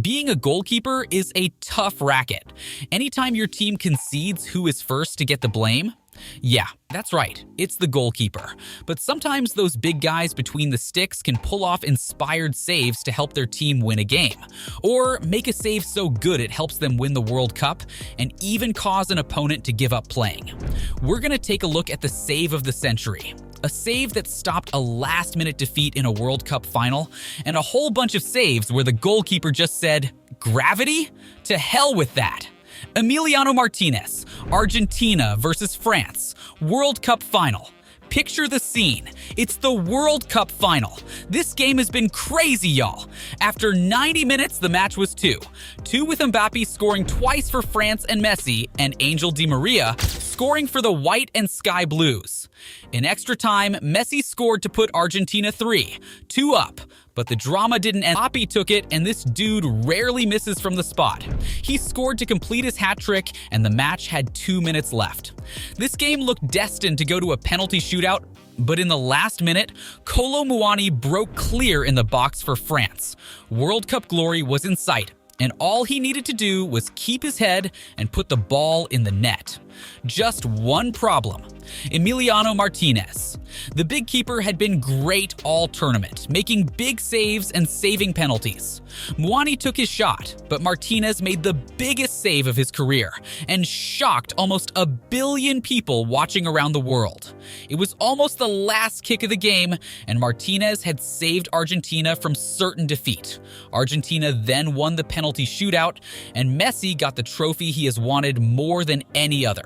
Being a goalkeeper is a tough racket. Anytime your team concedes, who is first to get the blame? Yeah, that's right, it's the goalkeeper. But sometimes those big guys between the sticks can pull off inspired saves to help their team win a game. Or make a save so good it helps them win the World Cup and even cause an opponent to give up playing. We're gonna take a look at the save of the century. A save that stopped a last-minute defeat in a World Cup final, and a whole bunch of saves where the goalkeeper just said, "Gravity? To hell with that." Emiliano Martinez, Argentina versus France, World Cup final. Picture the scene. It's the World Cup final. This game has been crazy, y'all. After 90 minutes, the match was 2-2 with Mbappe scoring twice for France and Messi, and Angel Di Maria scoring for the White and Sky Blues. In extra time, Messi scored to put Argentina 3-2 up. But the drama didn't end. Mbappe took it, and this dude rarely misses from the spot. He scored to complete his hat trick, and the match had 2 minutes left. This game looked destined to go to a penalty shootout, but in the last minute, Kolo Muani broke clear in the box for France. World Cup glory was in sight, and all he needed to do was keep his head and put the ball in the net. Just one problem: Emiliano Martinez. The big keeper had been great all tournament, making big saves and saving penalties. Muani took his shot, but Martinez made the biggest save of his career and shocked almost 1 billion people watching around the world. It was almost the last kick of the game, and Martinez had saved Argentina from certain defeat. Argentina then won the penalty shootout, and Messi got the trophy he has wanted more than any other.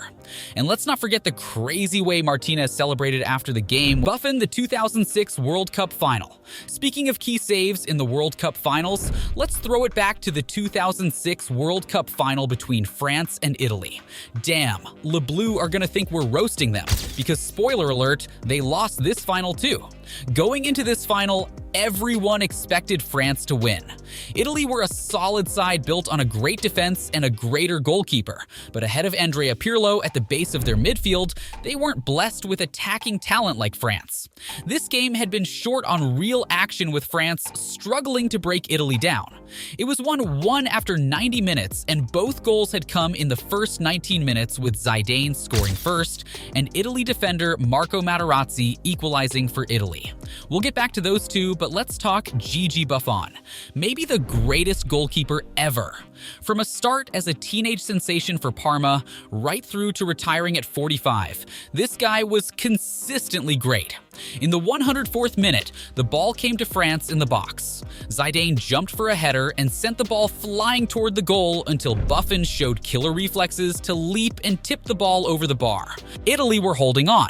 And let's not forget the crazy way Martinez celebrated after the game, buffing the 2006 World Cup final. Speaking of key saves in the World Cup finals, let's throw it back to the 2006 World Cup final between France and Italy. Damn, Le Bleu are gonna think we're roasting them, because spoiler alert, they lost this final too. Going into this final, everyone expected France to win. Italy were a solid side built on a great defense and a greater goalkeeper, but ahead of Andrea Pirlo at the base of their midfield, they weren't blessed with attacking talent like France. This game had been short on real action, with France struggling to break Italy down. It was 1-1 after 90 minutes, and both goals had come in the first 19 minutes, with Zidane scoring first and Italy defender Marco Materazzi equalizing for Italy. We'll get back to those two, but let's talk Gigi Buffon, maybe the greatest goalkeeper ever. From a start as a teenage sensation for Parma, right through to retiring at 45, this guy was consistently great. In the 104th minute, the ball came to France in the box. Zidane jumped for a header and sent the ball flying toward the goal until Buffon showed killer reflexes to leap and tip the ball over the bar. Italy were holding on.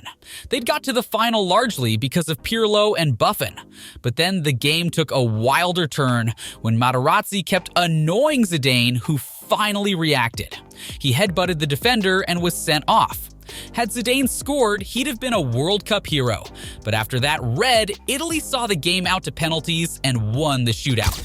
They'd got to the final largely because of Pirlo and Buffon. But then the game took a wilder turn when Materazzi kept annoying Zidane, who finally reacted. He headbutted the defender and was sent off. Had Zidane scored, he'd have been a World Cup hero. But after that red, Italy saw the game out to penalties and won the shootout.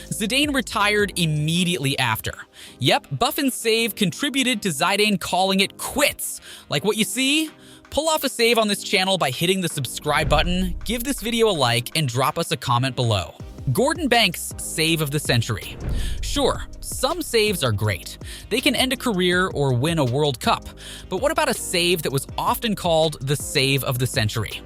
Zidane retired immediately after. Yep, Buffon's save contributed to Zidane calling it quits. Like what you see? Pull off a save on this channel by hitting the subscribe button, give this video a like, and drop us a comment below. Gordon Banks' save of the century. Sure, some saves are great. They can end a career or win a World Cup. But what about a save that was often called the save of the century?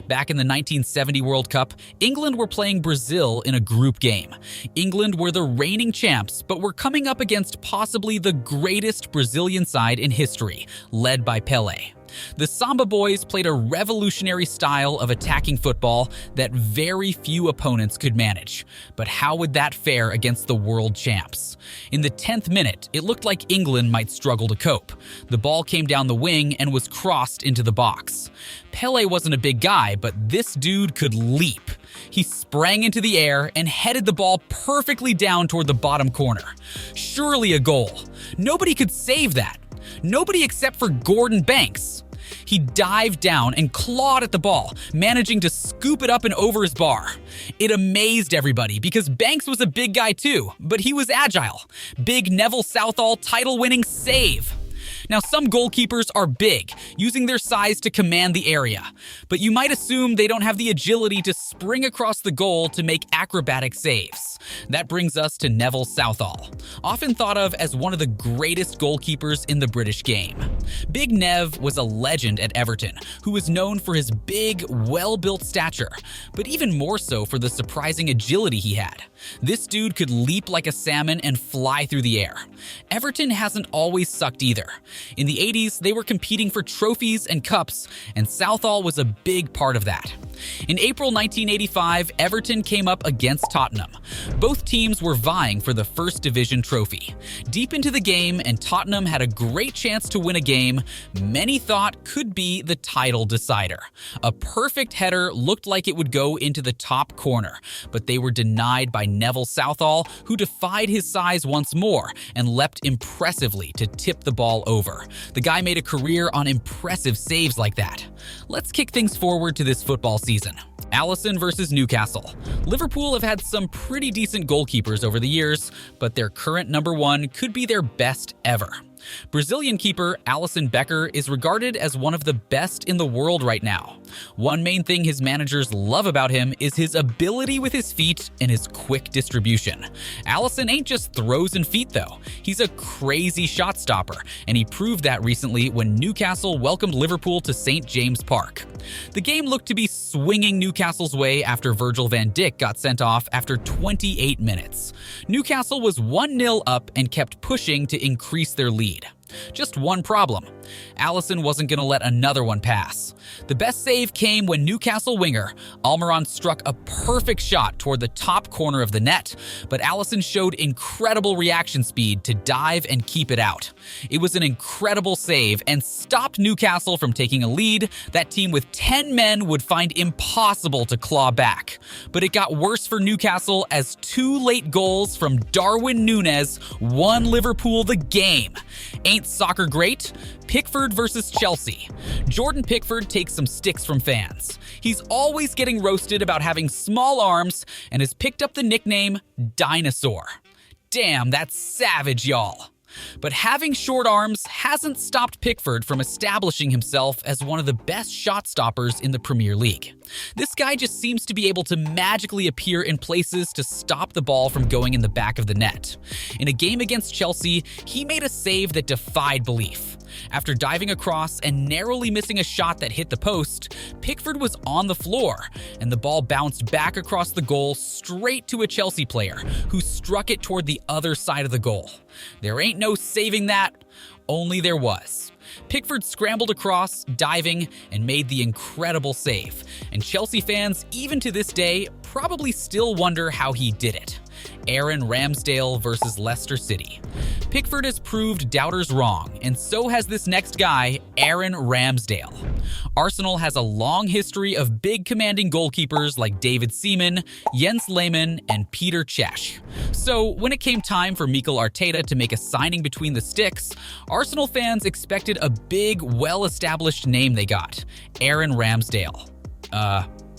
Back in the 1970 World Cup, England were playing Brazil in a group game. England were the reigning champs, but were coming up against possibly the greatest Brazilian side in history, led by Pelé. The Samba Boys played a revolutionary style of attacking football that very few opponents could manage. But how would that fare against the world champs? In the 10th minute, it looked like England might struggle to cope. The ball came down the wing and was crossed into the box. Pelé wasn't a big guy, but this dude could leap. He sprang into the air and headed the ball perfectly down toward the bottom corner. Surely a goal. Nobody could save that. Nobody except for Gordon Banks. He dived down and clawed at the ball, managing to scoop it up and over his bar. It amazed everybody because Banks was a big guy too, but he was agile. Big Neville Southall title-winning save. Now, some goalkeepers are big, using their size to command the area, but you might assume they don't have the agility to spring across the goal to make acrobatic saves. That brings us to Neville Southall, often thought of as one of the greatest goalkeepers in the British game. Big Nev was a legend at Everton, who was known for his big, well-built stature, but even more so for the surprising agility he had. This dude could leap like a salmon and fly through the air. Everton hasn't always sucked either. In the 80s, they were competing for trophies and cups, and Southall was a big part of that. In April 1985, Everton came up against Tottenham. Both teams were vying for the First Division trophy. Deep into the game, and Tottenham had a great chance to win a game many thought could be the title decider. A perfect header looked like it would go into the top corner, but they were denied by Neville Southall, who defied his size once more and leapt impressively to tip the ball over. The guy made a career on impressive saves like that. Let's kick things forward to this football season. Alisson versus Newcastle. Liverpool have had some pretty decent goalkeepers over the years, but their current number one could be their best ever. Brazilian keeper Alisson Becker is regarded as one of the best in the world right now. One main thing his managers love about him is his ability with his feet and his quick distribution. Alisson ain't just throws and feet though. He's a crazy shot stopper, and he proved that recently when Newcastle welcomed Liverpool to St. James Park. The game looked to be swinging Newcastle's way after Virgil van Dijk got sent off after 28 minutes. Newcastle was 1-0 up and kept pushing to increase their lead. Just one problem. Alisson wasn't going to let another one pass. The best save came when Newcastle winger Almiron struck a perfect shot toward the top corner of the net, but Alisson showed incredible reaction speed to dive and keep it out. It was an incredible save and stopped Newcastle from taking a lead that team with 10 men would find impossible to claw back. But it got worse for Newcastle as two late goals from Darwin Núñez won Liverpool the game. Ain't soccer great? Pickford versus Chelsea. Jordan Pickford takes some sticks from fans. He's always getting roasted about having small arms and has picked up the nickname Dinosaur. Damn, that's savage, y'all. But having short arms hasn't stopped Pickford from establishing himself as one of the best shot stoppers in the Premier League. This guy just seems to be able to magically appear in places to stop the ball from going in the back of the net. In a game against Chelsea, he made a save that defied belief. After diving across and narrowly missing a shot that hit the post, Pickford was on the floor, and the ball bounced back across the goal straight to a Chelsea player, who struck it toward the other side of the goal. There ain't no saving that, only there was. Pickford scrambled across, diving, and made the incredible save, and Chelsea fans, even to this day, probably still wonder how he did it. Aaron Ramsdale versus Leicester City. Pickford has proved doubters wrong, and so has this next guy, Aaron Ramsdale. Arsenal has a long history of big commanding goalkeepers like David Seaman, Jens Lehmann, and Peter Cech. So when it came time for Mikel Arteta to make a signing between the sticks, Arsenal fans expected a big, well-established name they got, Aaron Ramsdale.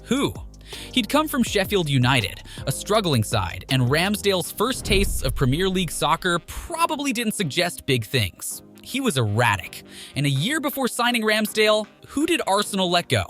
Who? He'd come from Sheffield United, a struggling side, and Ramsdale's first tastes of Premier League soccer probably didn't suggest big things. He was erratic, and a year before signing Ramsdale, who did Arsenal let go?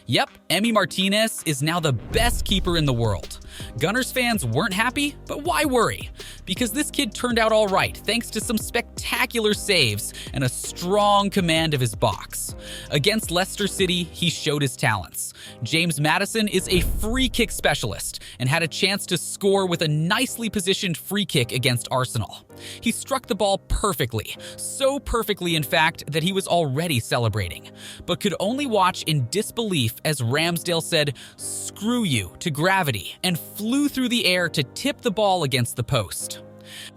Yep, Emi Martinez is now the best keeper in the world. Gunners fans weren't happy, but why worry? Because this kid turned out all right thanks to some spectacular saves and a strong command of his box. Against Leicester City, he showed his talents. James Maddison is a free kick specialist and had a chance to score with a nicely positioned free kick against Arsenal. He struck the ball perfectly, so perfectly in fact that he was already celebrating, but could only watch in disbelief as Ramsdale said, "Screw you," to gravity and flew through the air to tip the ball against the post.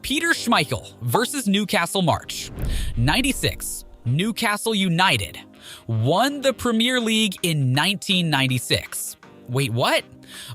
Peter Schmeichel versus Newcastle March. 96. Newcastle United won the Premier League in 1996. Wait, what?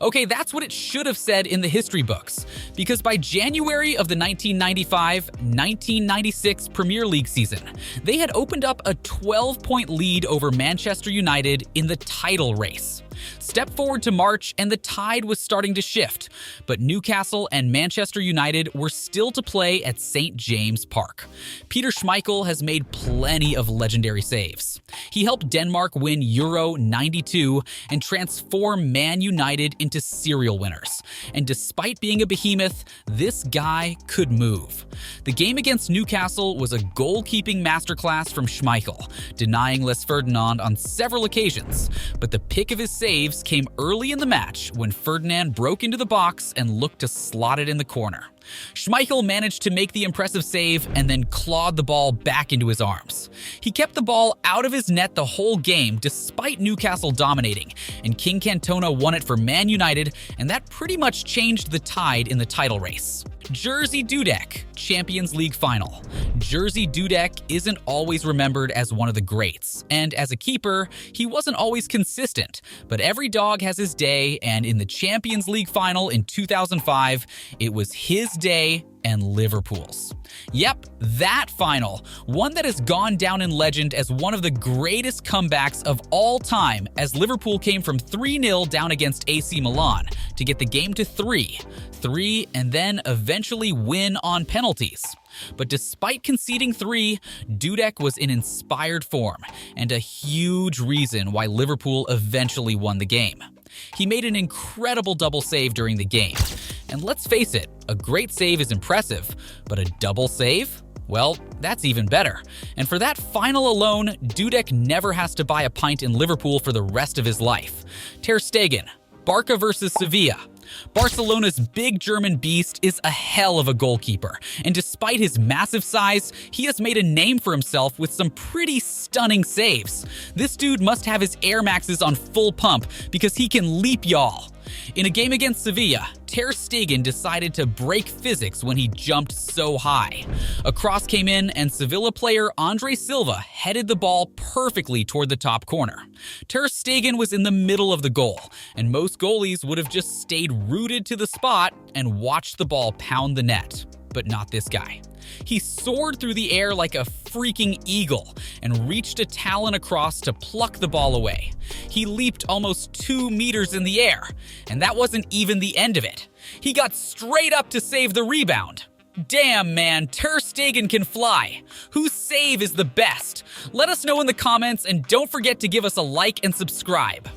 Okay, that's what it should have said in the history books, because by January of the 1995-1996 Premier League season, they had opened up a 12-point lead over Manchester United in the title race. Step forward to March and the tide was starting to shift, but Newcastle and Manchester United were still to play at St. James Park. Peter Schmeichel has made plenty of legendary saves. He helped Denmark win Euro '92 and transform Man United into serial winners. And despite being a behemoth, this guy could move. The game against Newcastle was a goalkeeping masterclass from Schmeichel, denying Les Ferdinand on several occasions, but the pick of his saves came early in the match when Ferdinand broke into the box and looked to slot it in the corner. Schmeichel managed to make the impressive save and then clawed the ball back into his arms. He kept the ball out of his net the whole game despite Newcastle dominating, and King Cantona won it for Man United, and that pretty much changed the tide in the title race. Jerzy Dudek, Champions League final. Jerzy Dudek isn't always remembered as one of the greats, and as a keeper, he wasn't always consistent, but every dog has his day, and in the Champions League final in 2005, it was his day and Liverpool's. Yep, that final, one that has gone down in legend as one of the greatest comebacks of all time, as Liverpool came from 3-0 down against AC Milan to get the game to 3, and then eventually win on penalties. But despite conceding 3, Dudek was in inspired form and a huge reason why Liverpool eventually won the game. He made an incredible double save during the game. And let's face it, a great save is impressive, but a double save? Well, that's even better. And for that final alone, Dudek never has to buy a pint in Liverpool for the rest of his life. Ter Stegen, Barca versus Sevilla. Barcelona's big German beast is a hell of a goalkeeper, and despite his massive size, he has made a name for himself with some pretty stunning saves. This dude must have his Air Maxes on full pump because he can leap y'all. In a game against Sevilla, Ter Stegen decided to break physics when he jumped so high. A cross came in and Sevilla player Andre Silva headed the ball perfectly toward the top corner. Ter Stegen was in the middle of the goal, and most goalies would have just stayed rooted to the spot and watched the ball pound the net. But not this guy. He soared through the air like a freaking eagle and reached a talon across to pluck the ball away. He leaped almost 2 meters in the air, and that wasn't even the end of it. He got straight up to save the rebound. Damn, man, Ter Stegen can fly. Whose save is the best? Let us know in the comments, and don't forget to give us a like and subscribe.